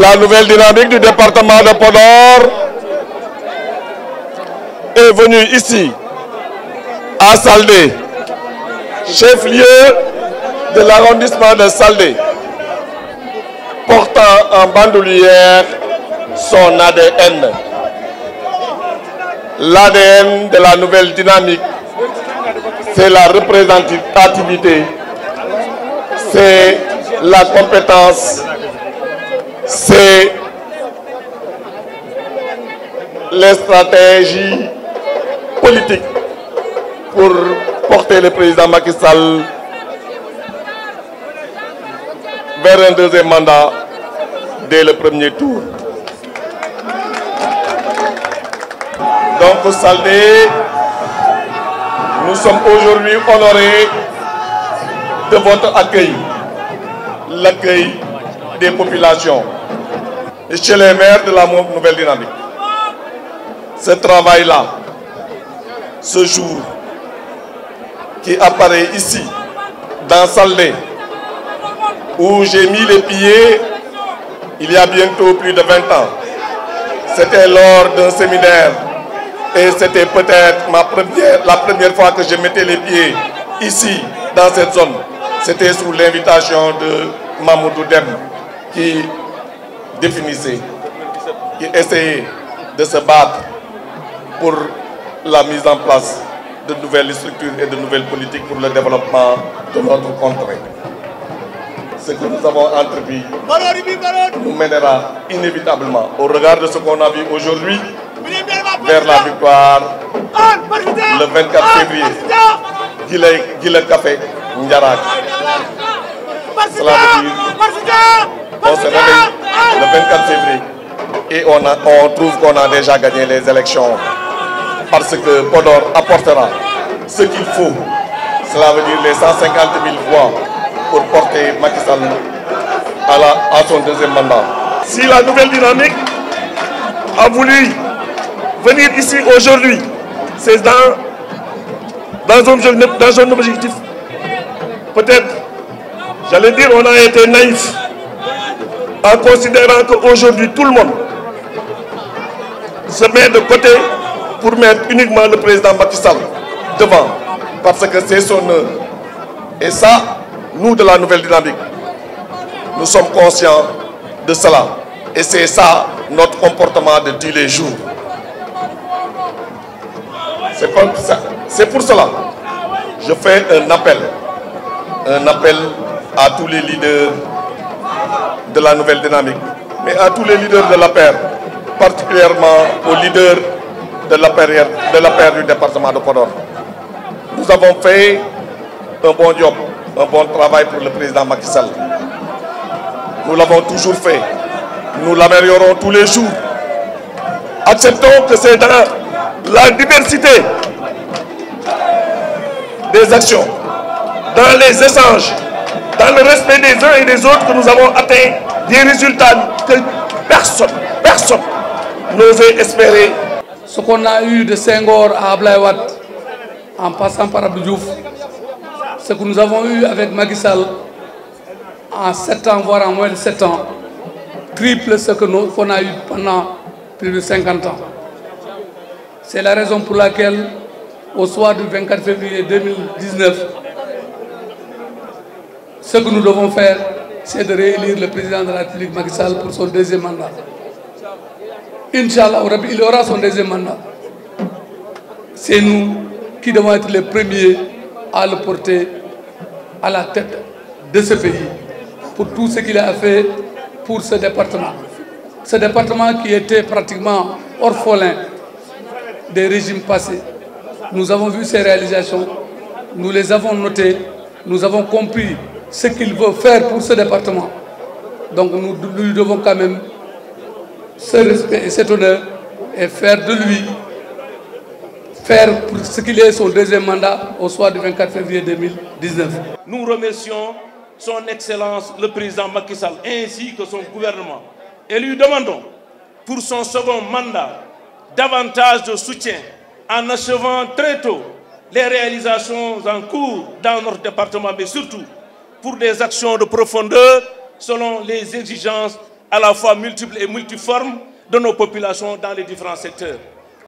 La nouvelle dynamique du département de Podor est venue ici, à Saldé, chef-lieu de l'arrondissement de Saldé, portant en bandoulière son ADN. L'ADN de la nouvelle dynamique, c'est la représentativité, c'est la compétence, c'est les stratégies politiques pour porter le président Macky Sall vers un deuxième mandat dès le premier tour. Donc, Saldé, nous sommes aujourd'hui honorés de votre accueil, l'accueil des populations et chez les maires de la nouvelle dynamique. Ce travail-là, ce jour qui apparaît ici, dans Saldé, où j'ai mis les pieds il y a bientôt plus de 20 ans. C'était lors d'un séminaire et c'était peut-être la première fois que je mettais les pieds ici, dans cette zone. C'était sous l'invitation de Mamoudou Dem qui définissait, qui essayait de se battre pour la mise en place de nouvelles structures et de nouvelles politiques pour le développement de notre contrée. Ce que nous avons entrepris nous mènera inévitablement, au regard de ce qu'on a vu aujourd'hui, vers la victoire le 24 février. Guilé Café Ndiarak. Cela veut dire qu'on se réveille le 24 février et on trouve qu'on a déjà gagné les élections parce que Podor apportera ce qu'il faut. Cela veut dire les 150 000 voix pour porter Macky Sall à son deuxième mandat. Si la nouvelle dynamique a voulu venir ici aujourd'hui, c'est dans un objectif. Peut-être, j'allais dire, on a été naïf en considérant qu'aujourd'hui tout le monde se met de côté pour mettre uniquement le président Macky Sall devant, parce que c'est son heure. Et ça, nous de la nouvelle dynamique, nous sommes conscients de cela. Et c'est ça notre comportement de tous les jours. C'est pour cela que je fais un appel à tous les leaders de la nouvelle dynamique, mais à tous les leaders de l'APR, particulièrement aux leaders de l'APR du département de Podor. Nous avons fait un bon job, un bon travail pour le président Macky Sall. Nous l'avons toujours fait. Nous l'améliorons tous les jours. Acceptons que c'est dans la diversité des actions, dans les échanges, dans le respect des uns et des autres que nous avons atteint des résultats que personne n'osait espérer. Ce qu'on a eu de Senghor à Abdoulaye Wade, en passant par Abdou Diouf, ce que nous avons eu avec Macky Sall en 7 ans, voire en moins de 7 ans, triple ce qu'on a eu pendant plus de 50 ans. C'est la raison pour laquelle, au soir du 24 février 2019, ce que nous devons faire, c'est de réélire le président de la République Macky Sall pour son deuxième mandat. Inch'Allah, il aura son deuxième mandat. C'est nous qui devons être les premiers à le porter à la tête de ce pays pour tout ce qu'il a fait pour ce département. Ce département qui était pratiquement orphelin des régimes passés. Nous avons vu ses réalisations, nous les avons notées, nous avons compris ce qu'il veut faire pour ce département. Donc nous lui devons quand même ce respect et cet honneur et faire de lui, faire pour ce qu'il est son deuxième mandat au soir du 24 février 2019. Nous remercions son Excellence le président Macky Sall ainsi que son gouvernement et lui demandons pour son second mandat davantage de soutien en achevant très tôt les réalisations en cours dans notre département, mais surtout pour des actions de profondeur selon les exigences à la fois multiples et multiformes de nos populations dans les différents secteurs.